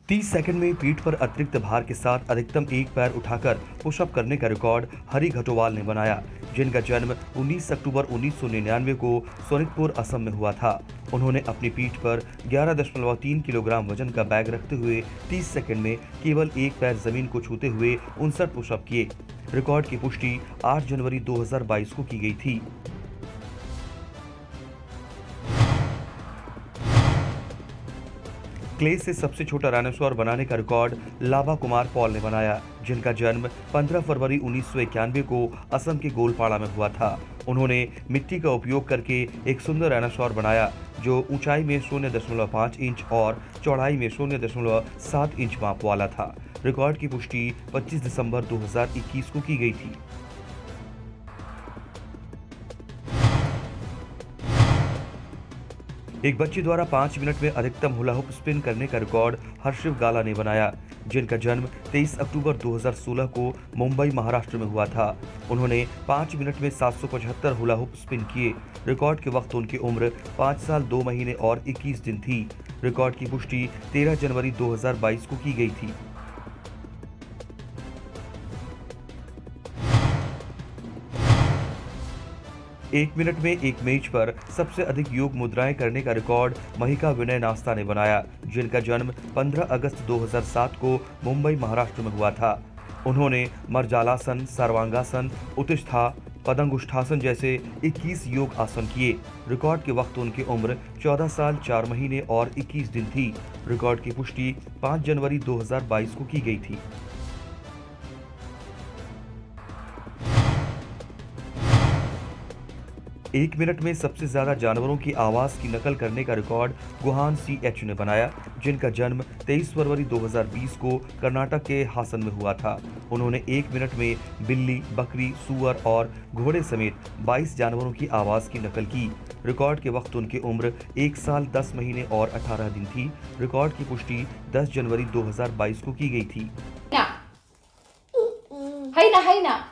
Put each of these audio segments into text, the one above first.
30 second में पीठ पर अतिरिक्त भार के साथ अधिकतम एक पैर उठाकर पुशअप करने का रिकॉर्ड हरी घटोवाल ने बनाया, जिनका जन्म 19 अक्टूबर 1999 को सोनितपुर, असम में हुआ था। उन्होंने अपनी पीठ पर 11.3 किलोग्राम वजन का बैग रखते हुए 30 सेकंड में केवल एक पैर जमीन को छूते हुए 59 पुशअप किए। रिकॉर्ड की पुष्टि 8 जनवरी 2022 को की गई थी। क्ले से सबसे छोटा डायनासोर बनाने का रिकॉर्ड लाभा कुमार पॉल ने बनाया, जिनका जन्म 15 फरवरी 1991 को असम के गोलपाड़ा में हुआ था। उन्होंने मिट्टी का उपयोग करके एक सुंदर डायनासोर बनाया जो ऊंचाई में 0.5 इंच और चौड़ाई में 0.7 इंच माप वाला था। रिकॉर्ड की पुष्टि 25 दिसंबर 2021 को की गई थी। एक बच्चे द्वारा 5 मिनट में अधिकतम हुला हुप स्पिन करने का रिकॉर्ड हर्षिव गाला ने बनाया, जिनका जन्म 23 अक्टूबर 2016 को मुंबई, महाराष्ट्र में हुआ था। उन्होंने 5 मिनट में 775 हुला हुप स्पिन किए। रिकॉर्ड के वक्त उनकी उम्र 5 साल 2 महीने और 21 दिन थी। रिकॉर्ड की पुष्टि 13 जनवरी 2022 को की गई थी। एक मिनट में एक मेज पर सबसे अधिक योग मुद्राएं करने का रिकॉर्ड महिका विनय नास्ता ने बनाया, जिनका जन्म 15 अगस्त 2007 को मुंबई, महाराष्ट्र में हुआ था। उन्होंने मरजालासन, सर्वांगासन, उत्तिष्ठा, पदंगुष्ठासन जैसे 21 योग आसन किए। रिकॉर्ड के वक्त उनकी उम्र 14 साल 4 महीने और 21 दिन थी। रिकॉर्ड की पुष्टि 5 जनवरी 2022 को की गई थी। एक मिनट में सबसे ज्यादा जानवरों की आवाज की नकल करने का रिकॉर्ड गुहान CH ने बनाया, जिनका जन्म 23 फरवरी 2020 को कर्नाटक के हासन में हुआ था। उन्होंने एक मिनट में बिल्ली, बकरी, सूअर और घोड़े समेत 22 जानवरों की आवाज की नकल की। रिकॉर्ड के वक्त उनकी उम्र 1 साल 10 महीने और 18 दिन थी। रिकॉर्ड की पुष्टि 10 जनवरी 2022 को की गई थी। है ना।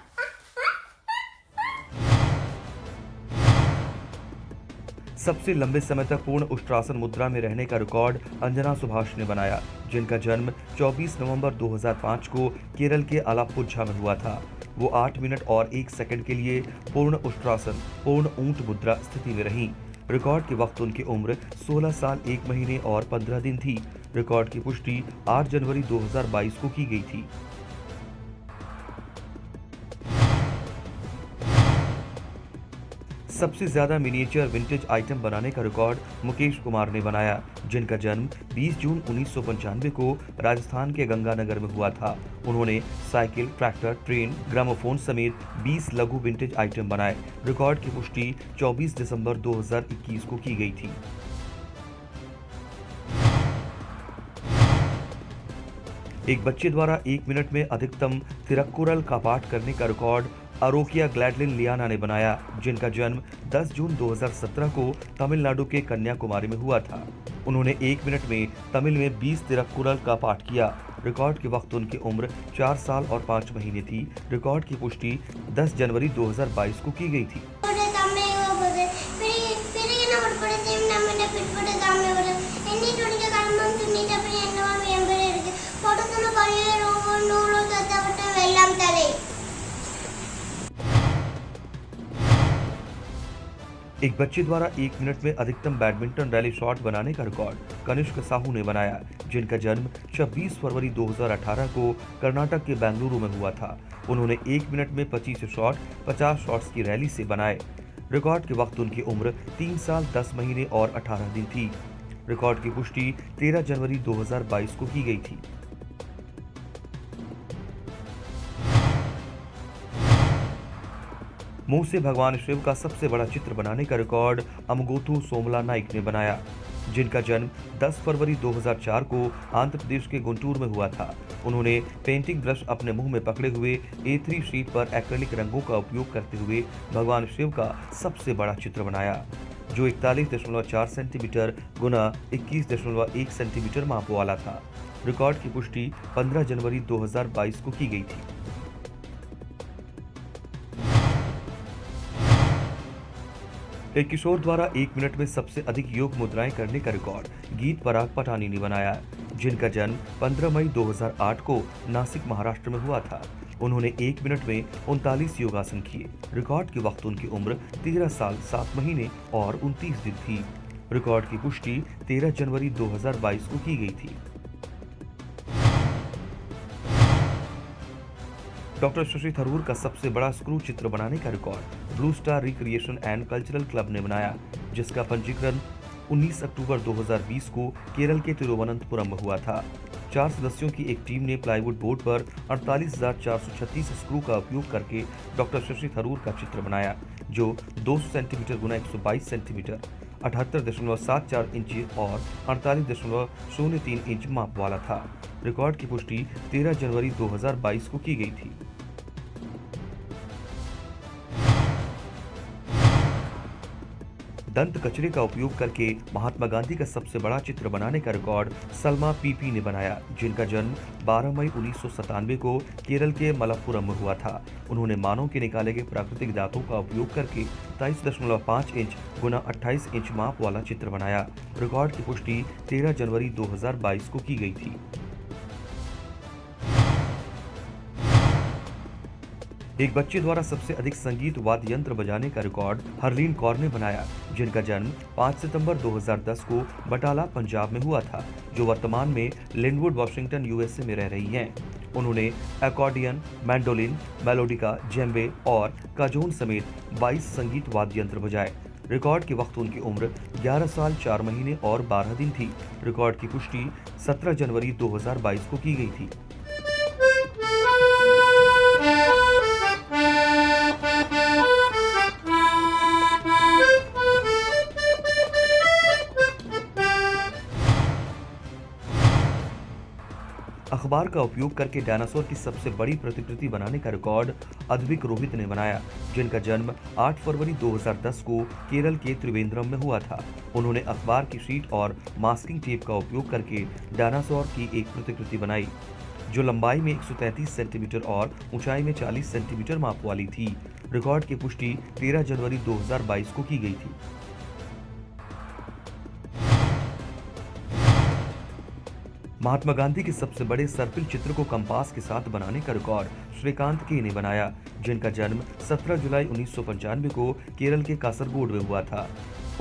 सबसे लंबे समय तक पूर्ण उष्ट्रासन मुद्रा में रहने का रिकॉर्ड अंजना सुभाष ने बनाया, जिनका जन्म 24 नवंबर 2005 को केरल के अलाप्पुझा में हुआ था। वो 8 मिनट और 1 सेकंड के लिए पूर्ण उष्ट्रासन, पूर्ण ऊंट मुद्रा स्थिति में रहीं। रिकॉर्ड के वक्त उनकी उम्र 16 साल 1 महीने और 15 दिन थी। रिकॉर्ड की पुष्टि 8 जनवरी 2022 को की गई थी। सबसे ज्यादा मिनिएचर विंटेज आइटम बनाने का रिकॉर्ड मुकेश कुमार ने बनाया, जिनका जन्म 20 जून 1995 को राजस्थान के गंगानगर में हुआ था। उन्होंने साइकिल, ट्रैक्टर, ट्रेन, ग्रामोफोन समेत 20 लघु विंटेज आइटम बनाए। रिकॉर्ड की पुष्टि 24 दिसंबर 2021 को की गई थी। एक बच्चे द्वारा 1 मिनट में अधिकतम तिरक्कुरल का पाठ करने का रिकॉर्ड अरोकिया ग्लैडलिन लियाना ने बनाया, जिनका जन्म 10 जून 2017 को तमिलनाडु के कन्याकुमारी में हुआ था। उन्होंने 1 मिनट में तमिल में 20 तिरक्कुरल का पाठ किया। रिकॉर्ड के वक्त उनकी उम्र 4 साल और 5 महीने थी। रिकॉर्ड की पुष्टि 10 जनवरी 2022 को की गई थी। एक बच्चे द्वारा 1 मिनट में अधिकतम बैडमिंटन रैली शॉट बनाने का रिकॉर्ड कनिष्क साहू ने बनाया, जिनका जन्म 26 फरवरी 2018 को कर्नाटक के बेंगलुरु में हुआ था। उन्होंने 1 मिनट में 25 शॉट 50 शॉट्स की रैली से बनाए। रिकॉर्ड के वक्त उनकी उम्र 3 साल 10 महीने और 18 दिन थी। रिकॉर्ड की पुष्टि 13 जनवरी 2022 को की गई थी। मुंह से भगवान शिव का सबसे बड़ा चित्र बनाने का रिकॉर्ड अमगोथु सोमला नाइक ने बनाया, जिनका जन्म 10 फरवरी 2004 को आंध्र प्रदेश के गुंटूर में हुआ था। उन्होंने पेंटिंग ब्रश अपने मुंह में पकड़े हुए A3 शीट पर एक्रेलिक रंगों का उपयोग करते हुए भगवान शिव का सबसे बड़ा चित्र बनाया, जो 41.4 सेंटीमीटर गुना 21.1 सेंटीमीटर माप वाला था। रिकॉर्ड की पुष्टि 15 जनवरी 2022 को की गई थी। एक किशोर द्वारा 1 मिनट में सबसे अधिक योग मुद्राएं करने का रिकॉर्ड गीत पराग पटानी ने बनाया, जिनका जन्म 15 मई 2008 को नासिक महाराष्ट्र में हुआ था। उन्होंने 1 मिनट में 39 योगासन किए। रिकॉर्ड के वक्त उनकी उम्र 13 साल 7 महीने और 29 दिन थी। रिकॉर्ड की पुष्टि 13 जनवरी 2022 को की गई थी। डॉक्टर शशि थरूर का सबसे बड़ा स्क्रू चित्र बनाने का record blue star recreation and cultural club ने बनाया, जिसका पंजीकरण 19 अक्टूबर 2020 को केरल के तिरुवनंतपुरम में हुआ था। 4 सदस्यों की एक टीम ने प्लाईवुड बोर्ड पर 48,436 स्क्रू का उपयोग करके डॉक्टर शशि थरूर का चित्र बनाया, जो 200 सेंटीमीटर गुना 122 सेंटीमीटर, 78.74 इंच और 48.03 इंच माप वाला था। रिकॉर्ड की पुष्टि 13 जनवरी 2022 को की गई थी। दंत कचरे का उपयोग करके महात्मा गांधी का सबसे बड़ा चित्र बनाने का रिकॉर्ड सलमा पीपी ने बनाया, जिनका जन्म 12 मई 1997 को केरल के मलप्पुरम में हुआ था। उन्होंने मानव के निकाले गए प्राकृतिक दांतों का उपयोग करके 23.5 इंच गुना 28 इंच माप वाला चित्र बनाया। रिकॉर्ड की पुष्टि 13 जनवरी 2022 को की गई थी। एक बच्चे द्वारा सबसे अधिक संगीत वाद्य यंत्र बजाने का रिकॉर्ड हरलीन कौर ने बनाया, जिनका जन्म 5 सितंबर 2010 को बटाला पंजाब में हुआ था, जो वर्तमान में लिनवुड वाशिंगटन यूएसए में रह रही हैं। उन्होंने अकॉर्डियन, मैंडोलिन, मेलोडिका, जेम्बे और काजोन समेत 22 संगीत वाद्य यंत्र बजाए। रिकॉर्ड के वक्त उनकी उम्र 11 साल 4 महीने और 12 दिन थी। रिकॉर्ड की पुष्टि 17 जनवरी 2022 को की गई थी। अखबार का उपयोग करके डायनासोर की सबसे बड़ी प्रतिकृति बनाने का रिकॉर्ड अद्विक रोहित ने बनाया, जिनका जन्म 8 फरवरी 2010 को केरल के त्रिवेंद्रम में हुआ था। उन्होंने अखबार की शीट और मास्किंग टेप का उपयोग करके डायनासोर की एक प्रतिकृति बनाई, जो लंबाई में 133 सेंटीमीटर और ऊंचाई में 40 सेंटीमीटर माप वाली थी। रिकॉर्ड की पुष्टि 13 जनवरी 2022 को की गई थी। महात्मा गांधी के सबसे बड़े सर्पिल चित्र को कंपास के साथ बनाने का रिकॉर्ड श्रीकांत के ने बनाया, जिनका जन्म 17 जुलाई 1995 को केरल के कासरगोड में हुआ था।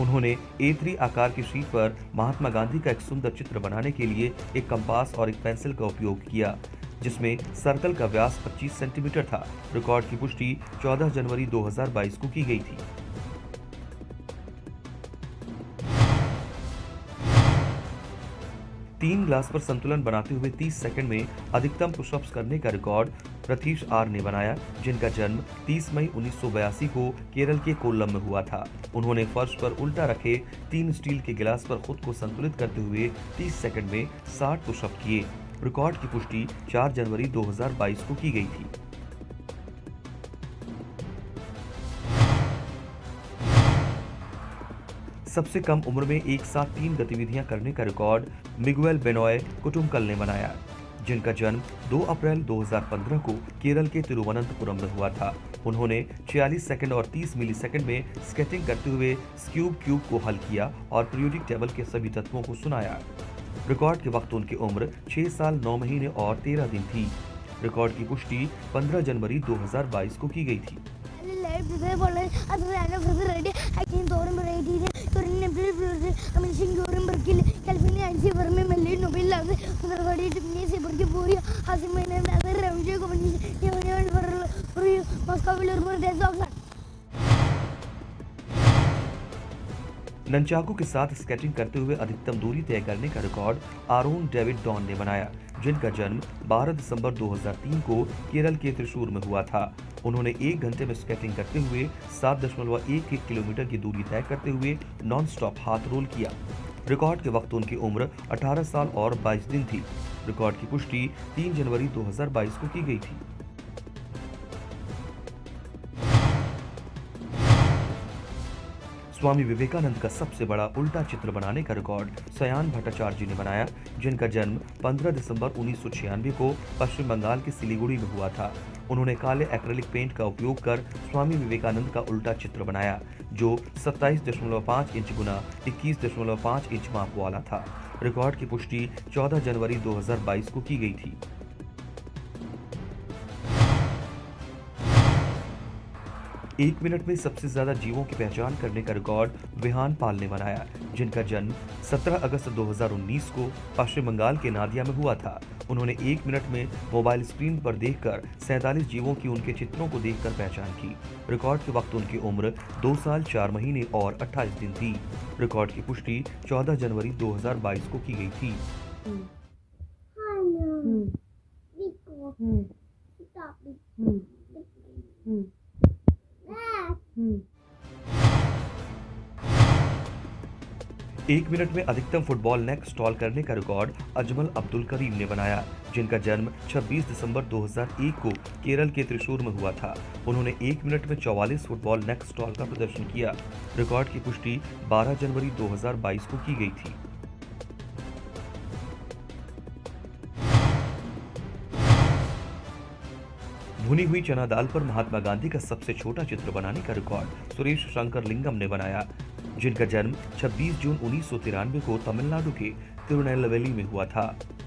उन्होंने A3 आकार की शीट पर महात्मा गांधी का एक सुंदर चित्र बनाने के लिए एक कंपास और एक पेंसिल का उपयोग किया, जिसमें सर्कल का व्यास 25 सेंटीमीटर था। रिकॉर्ड की पुष्टि 14 जनवरी 2022 को की गई थी। तीन ग्लास पर संतुलन बनाते हुए 30 सेकंड में अधिकतम पुशअप्स करने का रिकॉर्ड प्रतीश आर ने बनाया, जिनका जन्म 30 मई 1982 को केरल के कोल्लम में हुआ था। उन्होंने फर्श पर उल्टा रखे 3 स्टील के गिलास पर खुद को संतुलित करते हुए 30 सेकंड में 60 पुशअप किए। रिकॉर्ड की पुष्टि 4 जनवरी 2022 को की गई थी। सबसे कम उम्र में एक साथ 3 गतिविधियां करने का रिकॉर्ड मिगुएल बेनोय कुटुम्बकल ने बनाया, जिनका जन्म 2 अप्रैल 2015 को केरल के तिरुवनंतपुरम में हुआ था। उन्होंने 46 सेकंड और 30 मिलीसेकंड में स्केटिंग करते हुए स्क्यूब क्यूब को हल किया और पीरियोडिक टेबल के सभी तत्वों को सुनाया। रिकॉर्ड के वक्त उनकी उम्र 6 साल 9 महीने और 13 दिन थी। रिकॉर्ड की पुष्टि 15 जनवरी 2022 को की गई थी। नंचाकू के साथ स्केटिंग करते हुए अधिकतम दूरी तय करने का रिकॉर्ड आरोन डेविड डॉन ने बनाया, जिनका जन्म 12 दिसंबर 2003 को केरल के त्रिशूर में हुआ था। उन्होंने 1 घंटे में स्केटिंग करते हुए 7.11 किलोमीटर की दूरी तय करते हुए नॉन स्टॉप हाथ रोल किया। रिकॉर्ड के वक्त उनकी उम्र 18 साल और 22 दिन थी। रिकॉर्ड की पुष्टि 3 जनवरी 2022 को की गई थी। स्वामी विवेकानंद का सबसे बड़ा उल्टा चित्र बनाने का रिकॉर्ड सयान भट्टाचार्य ने बनाया, जिनका जन्म 15 दिसंबर 1996 को पश्चिम बंगाल के सिलीगुड़ी में हुआ था। उन्होंने काले एक्रेलिक पेंट का उपयोग कर स्वामी विवेकानंद का उल्टा चित्र बनाया, जो 27.5 इंच गुना 21.5 इंच माप वाला था। रिकॉर्ड की पुष्टि 14 जनवरी 2022 को की गई थी। एक मिनट में सबसे ज्यादा जीवों की पहचान करने का रिकॉर्ड विहान पाल ने बनाया, जिनका जन्म 17 अगस्त 2019 को पश्चिम बंगाल के नादिया में हुआ था। उन्होंने एक मिनट में मोबाइल स्क्रीन पर देखकर 47 जीवों की उनके चित्रों को देखकर पहचान की। रिकॉर्ड के वक्त उनकी उम्र 2 साल 4 महीने और 28 दिन थी। रिकॉर्ड की पुष्टि 14 जनवरी 2022 को की गई थी। एक मिनट में अधिकतम फुटबॉल नेक स्टॉल करने का रिकॉर्ड अजमल अब्दुल करीम ने बनाया, जिनका जन्म 26 दिसंबर 2001 को केरल के त्रिशूर में हुआ था। उन्होंने एक मिनट में 44 फुटबॉल नेक स्टॉल का प्रदर्शन किया। रिकॉर्ड की पुष्टि 12 जनवरी 2022 को की गई थी। भुनी हुई चना दाल पर महात्मा गांधी का सबसे छोटा चित्र बनाने का रिकॉर्ड सुरेश शंकर लिंगम ने बनाया, जिनका जन्म 26 जून 1993 को तमिलनाडु के तिरुनेलवेली में हुआ था।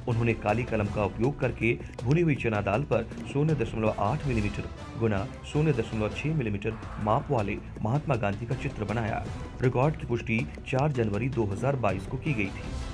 उन्होंने काली कलम का उपयोग करके भुनी हुई चना दाल पर 0.8 मिलीमीटर गुना 0.6 मिलीमीटर माप वाले महात्मा गांधी का चित्र बनाया। रिकॉर्ड की पुष्टि 4 जनवरी 2022 को की गई थी।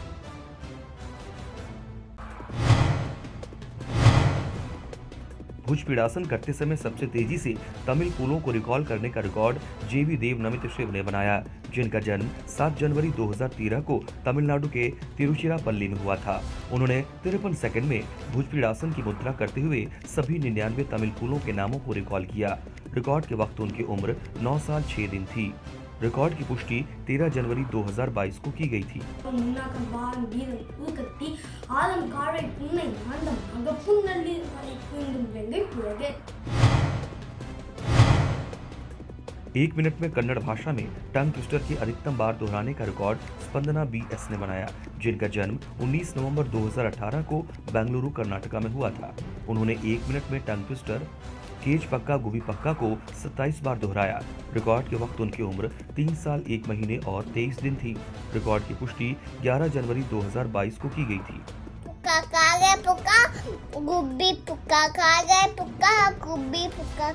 भुजपीड़ासन करते समय सबसे तेजी से तमिल पुलों को रिकॉल करने का रिकॉर्ड जेवी देव नमित शिव ने बनाया, जिनका जन्म 7 जनवरी 2013 को तमिलनाडु के तिरुचिरापल्ली में हुआ था। उन्होंने 53 सेकंड में भुजपीड़ासन की मुद्रा करते हुए सभी 99 तमिल पुलों के नामों को रिकॉल किया। रिकॉर्ड के वक्त उनकी उम्र 9 साल 6 दिन थी। रिकॉर्ड की पुष्टि 13 जनवरी 2022 को की गई थी। एक मिनट में कन्नड़ भाषा में टंग ट्विस्टर की अधिकतम बार दोहराने का रिकॉर्ड स्पंदना BS ने बनाया, जिनका जन्म 19 नवंबर 2018 को बेंगलुरु कर्नाटका में हुआ था। उन्होंने एक मिनट में टंग ट्विस्टर केज पक्का गुबी पक्का को 27 बार दोहराया। रिकॉर्ड के वक्त उनकी उम्र 3 साल 1 महीने और 23 दिन थी। रिकॉर्ड की पुष्टि 11 जनवरी 2022 को की गई थी। पुक्का खा गए पुक्का गुब्बी पुक्का खा गए पुक्का गुब्बी पुक्का।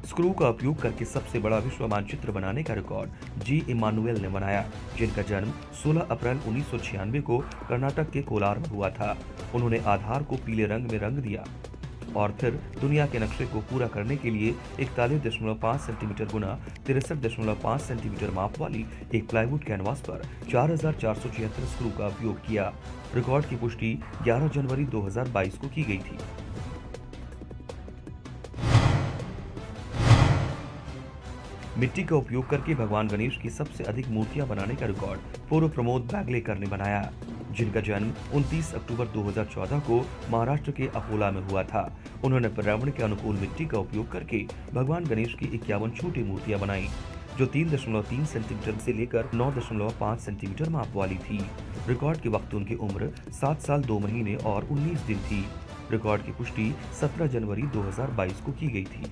स्क्रू का उपयोग करके सबसे बड़ा विश्व मानचित्र बनाने का रिकॉर्ड जी इमानुएल ने बनाया, जिनका जन्म 16 अप्रैल 1996 को कर्नाटक के कोलार में हुआ था। उन्होंने आधार को पीले रंग में रंग दिया और फिर दुनिया के नक्शे को पूरा करने के लिए 41.5 सेंटीमीटर गुना 63.5 सेंटीमीटर माप वाली एक प्लाईवुड कैनवास पर 4476 स्क्रू का उपयोग किया। रिकॉर्ड की पुष्टि 11 जनवरी 2022 को की गई थी। मिट्टी का उपयोग करके भगवान गणेश की सबसे अधिक मूर्तियां बनाने का रिकॉर्ड पूर्व प्रमोद बैगलेकर ने बनाया, जिनका जन्म 29 अक्टूबर 2014 को महाराष्ट्र के अकोला में हुआ था। उन्होंने पर्यावरण के अनुकूल मिट्टी का उपयोग करके भगवान गणेश की 51 छोटी मूर्तियां बनाई, जो 3.3 सेंटीमीटर से लेकर 9.5 सेंटीमीटर माप वाली थी। रिकॉर्ड के वक्त उनकी उम्र 7 साल 2 महीने और 19 दिन थी। रिकॉर्ड की पुष्टि 17 जनवरी 2022 को की गई थी।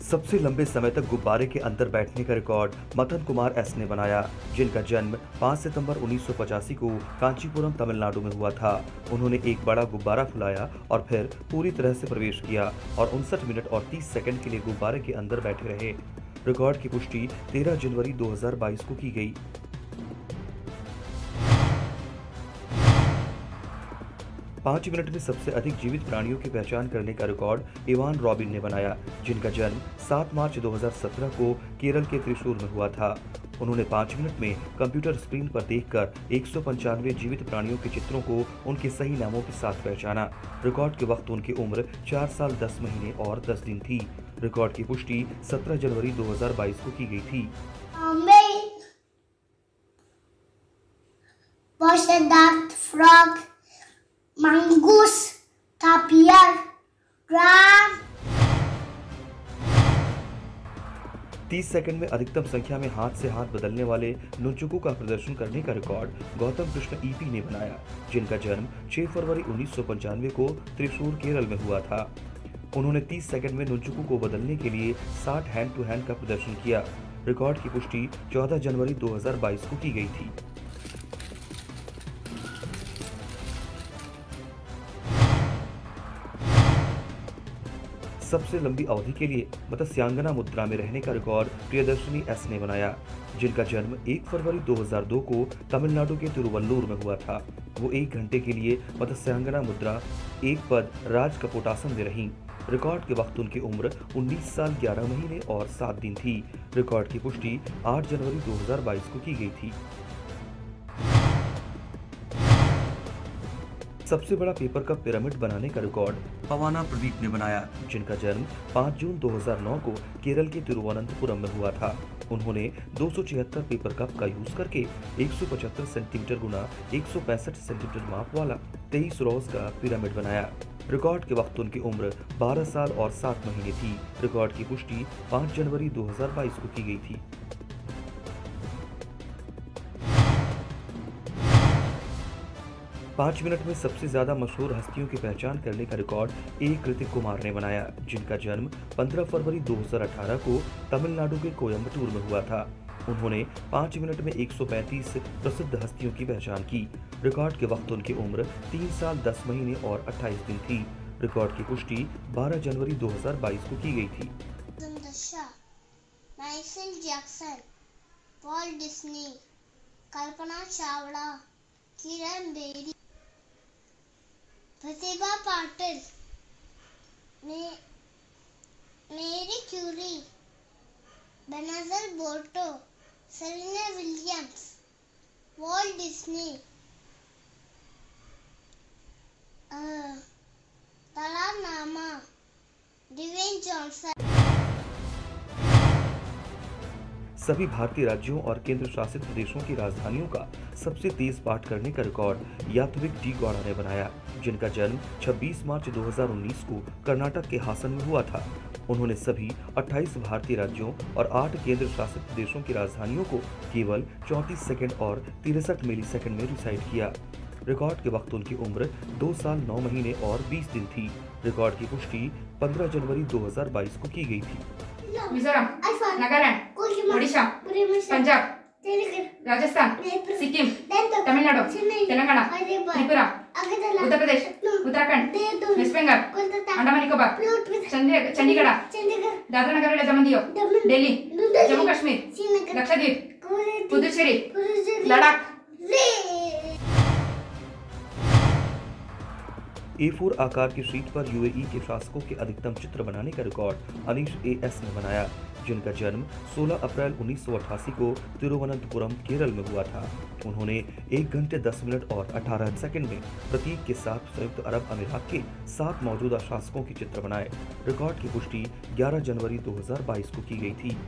सबसे लंबे समय तक गुब्बारे के अंदर बैठने का रिकॉर्ड मदन कुमार S ने बनाया, जिनका जन्म 5 सितंबर 1985 को कांचीपुरम तमिलनाडु में हुआ था। उन्होंने एक बड़ा गुब्बारा फुलाया और फिर पूरी तरह से प्रवेश किया और 59 मिनट और 30 सेकंड के लिए गुब्बारे के अंदर बैठे रहे। रिकॉर्ड की पुष्टि 13 जनवरी 2022 को की गई। 5 मिनट में सबसे अधिक जीवित प्राणियों की पहचान करने का रिकॉर्ड इवान रॉबिन ने बनाया, जिनका जन्म 7 मार्च 2017 को केरल के त्रिशूर में हुआ था। उन्होंने 5 मिनट में कंप्यूटर स्क्रीन पर देखकर 195 जीवित प्राणियों के चित्रों को उनके सही नामों के साथ पहचाना। रिकॉर्ड के वक्त उनकी उम्र 4 साल 10 महीने और 10 दिन थी। रिकॉर्ड की पुष्टि 17 जनवरी 2022 को की गई थी। Was a duck, frog, mongoose, tapir, ram. 30 second में अधिकतम संख्या में हाथ से हाथ बदलने वाले नुनचुकू का प्रदर्शन करने का रिकॉर्ड गौतम कृष्ण ईपी ने बनाया, जिनका जन्म 6 फरवरी 1995 को त्रिशूर, केरल में हुआ था। उन्होंने 30 सेकंड में नुनचुकू को बदलने के लिए 60 हैंड टू हैंड का प्रदर्शन किया। रिकॉर्ड की पुष्टि 14 जनवरी 2022 को की गई थी। सबसे लंबी अवधि के लिए मत्स्यांगना मुद्रा में रहने का रिकॉर्ड प्रियदर्शनी एस ने बनाया, जिनका जन्म 1 फरवरी 2002 को तमिलनाडु के तिरुवल्लुर में हुआ था। वो 1 घंटे के लिए मत्स्यांगना मुद्रा एक पद राज कपोटासन में रहीं। रिकॉर्ड के वक्त उनकी उम्र 19 साल 11 महीने और 7 दिन थी। रिकॉर्ड की पुष्टि 8 जनवरी 2022 को की गई थी। सबसे बड़ा पेपर कप पिरामिड बनाने का रिकॉर्ड पवाना प्रदीप ने बनाया, जिनका जन्म 5 जून 2009 को केरल के तिरुवनंतपुरम में हुआ था। उन्होंने 276 पेपर कप का यूज करके 175 सेंटीमीटर गुना 165 सेंटीमीटर माप वाला 23 रोज का पिरामिड बनाया। रिकॉर्ड के वक्त उनकी उम्र 12 साल और 7 महीने थी। रिकॉर्ड की पुष्टि 5 जनवरी 2022 को की गई थी। पाँच मिनट में सबसे ज्यादा मशहूर हस्तियों की पहचान करने का रिकॉर्ड ए कृतिक कुमार ने बनाया, जिनका जन्म 15 फरवरी 2018 को तमिलनाडु के कोयम्बटूर में हुआ था। उन्होंने 5 मिनट में 135 प्रसिद्ध हस्तियों की पहचान की। रिकॉर्ड के वक्त उनकी उम्र 3 साल 10 महीने और 28 दिन थी। रिकॉर्ड की पुष्टि 12 जनवरी 2022 को की गई थी। Michael Jackson, Walt Disney, Kalpana Chawla, Kiran Bedi, Pratibha Patil, Marie Curie, Benazir Bhutto, Serena Williams, Walt Disney, Dalai Lama, Dwayne Johnson. सभी भारतीय राज्यों और केंद्र शासित प्रदेशों की राजधानियों का सबसे तेज पाठ करने का रिकॉर्ड यात्विक डी गौड़ा ने बनाया, जिनका जन्म 26 मार्च 2019 को कर्नाटक के हासन में हुआ था। उन्होंने सभी 28 भारतीय राज्यों और 8 केंद्र शासित प्रदेशों की राजधानियों को केवल 34 सेकंड और 63 मिलीसेकंड में रिसाइट किया। रिकॉर्ड के वक्त उनकी उम्र 2 साल 9 महीने और 20 दिन थी। रिकॉर्ड की पुष्टि 15 जनवरी 2022 को की गई थी। मिजोरम, नागालैंड, ओडिशा, पंजाब, राजस्थान, सिक्किम, तमिलनाडु, तेलंगाना, त्रिपुरा, उत्तर प्रदेश, उत्तराखंड, वेस्ट बंगाल, अंडमान निकोबार, चंडीगढ़, दादरा नगर हवेली, दमन दियो, दिल्ली, जम्मू कश्मीर, लक्षद्वीप, पुदुचेरी, लद्दाख। A4 आकार की शीट पर यूएई के शासकों के अधिकतम चित्र बनाने का रिकॉर्ड अनीश एएस ने बनाया, जिनका जन्म 16 अप्रैल 1988 को तिरुवनंतपुरम, केरल में हुआ था। उन्होंने 1 घंटे 10 मिनट और 18 सेकंड में प्रतीक के साथ संयुक्त अरब अमीरात के 7 मौजूदा शासकों के चित्र बनाए। रिकॉर्ड की पुष्टि 11 जनवरी 2022 को की गई थी।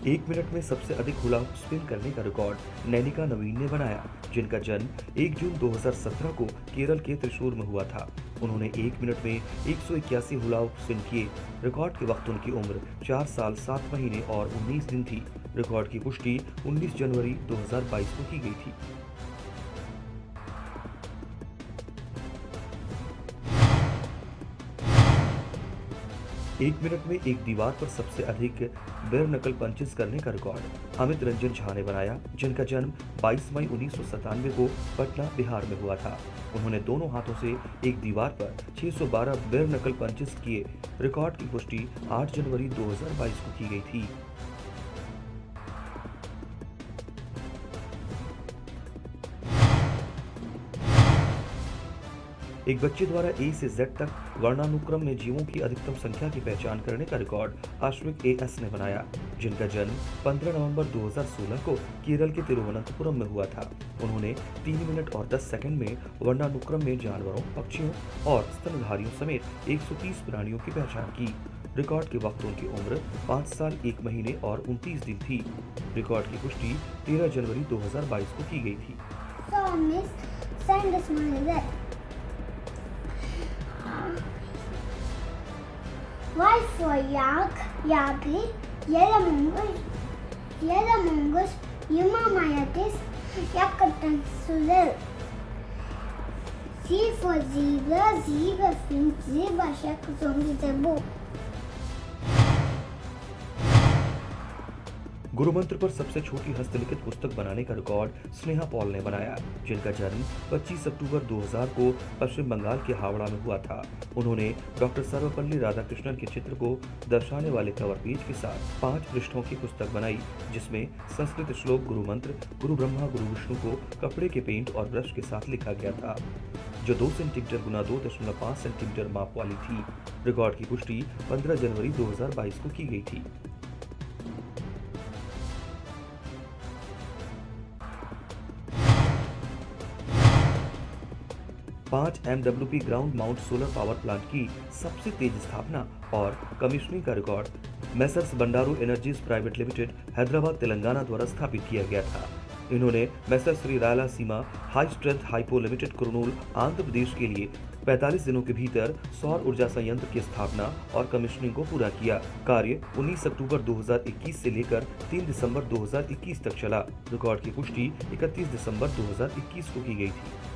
एक मिनट में सबसे अधिक हुला स्पिन करने का रिकॉर्ड नैनिका नवीन ने बनाया, जिनका जन्म 1 जून 2017 को केरल के त्रिशूर में हुआ था। उन्होंने 1 मिनट में 181 हुला स्पिन किए। रिकॉर्ड के वक्त उनकी उम्र 4 साल 7 महीने और 19 दिन थी। रिकॉर्ड की पुष्टि 19 जनवरी 2022 को की गई थी। एक मिनट में एक दीवार पर सबसे अधिक बेर नकल पंचेस करने का रिकॉर्ड अमित रंजन झा ने बनाया, जिनका जन्म 22 मई 1997 को पटना, बिहार में हुआ था। उन्होंने दोनों हाथों से एक दीवार पर 612 बेर नकल पंचेस किए। रिकॉर्ड की पुष्टि 8 जनवरी 2022 को की गई थी। एक बच्चे द्वारा ए से जेड तक वर्णानुक्रम में जीवों की अधिकतम संख्या की पहचान करने का रिकॉर्ड आश्विक एएस ने बनाया, जिनका जन्म 15 नवंबर 2016 को केरल के तिरुवनंतपुरम में हुआ था। उन्होंने 3 मिनट और 10 सेकंड में वर्णानुक्रम में जानवरों, पक्षियों और स्तनधारियों समेत 130 प्राणियों की पहचान की। रिकॉर्ड के वक्त उनकी उम्र 5 साल 1 महीने और 29 दिन थी। रिकॉर्ड की पुष्टि 13 जनवरी 2022 को की गई थी। Y for yak, yapi, Yelamungus, Yumamayatis, Yakatan. Z for zebra, zebra finch, zebra shark, zombie zebu. गुरु मंत्र पर सबसे छोटी हस्तलिखित पुस्तक बनाने का रिकॉर्ड स्नेहा पॉल ने बनाया, जिनका जन्म 25 अक्टूबर 2000 को पश्चिम बंगाल के हावड़ा में हुआ था। उन्होंने डॉक्टर सर्वपल्ली राधाकृष्णन के चित्र को दर्शाने वाले कवर पेज के साथ 5 पृष्ठों की पुस्तक बनाई, जिसमें संस्कृत श्लोक गुरु मंत्र गुरु ब्रह्मा गुरु विष्णु को कपड़े के पेंट और ब्रश के साथ लिखा गया था, जो 2 सेंटीमीटर गुना 2.5 सेंटीमीटर माप वाली थी। रिकॉर्ड की पुष्टि 15 जनवरी 2022 को की गई थी। 5 MWP ground mount solar power plant की सबसे तेज स्थापना और कमीशनिंग का record Messrs Bandaru energies private limited Hyderabad Telangana द्वारा स्थापित किया गया था। इन्होंने Messrs Shri Rayalaseema high strength hypo limited Kurnool Andhra Pradesh के लिए 45 दिनों के भीतर सौर ऊर्जा संयंत्र की स्थापना और कमीशनिंग को पूरा किया। कार्य 19 अक्टूबर 2021 से लेकर 3 दिसंबर 2021 तक चला। रिकॉर्ड की पुष्टि 31 दिसंबर 2021 को की गई थी।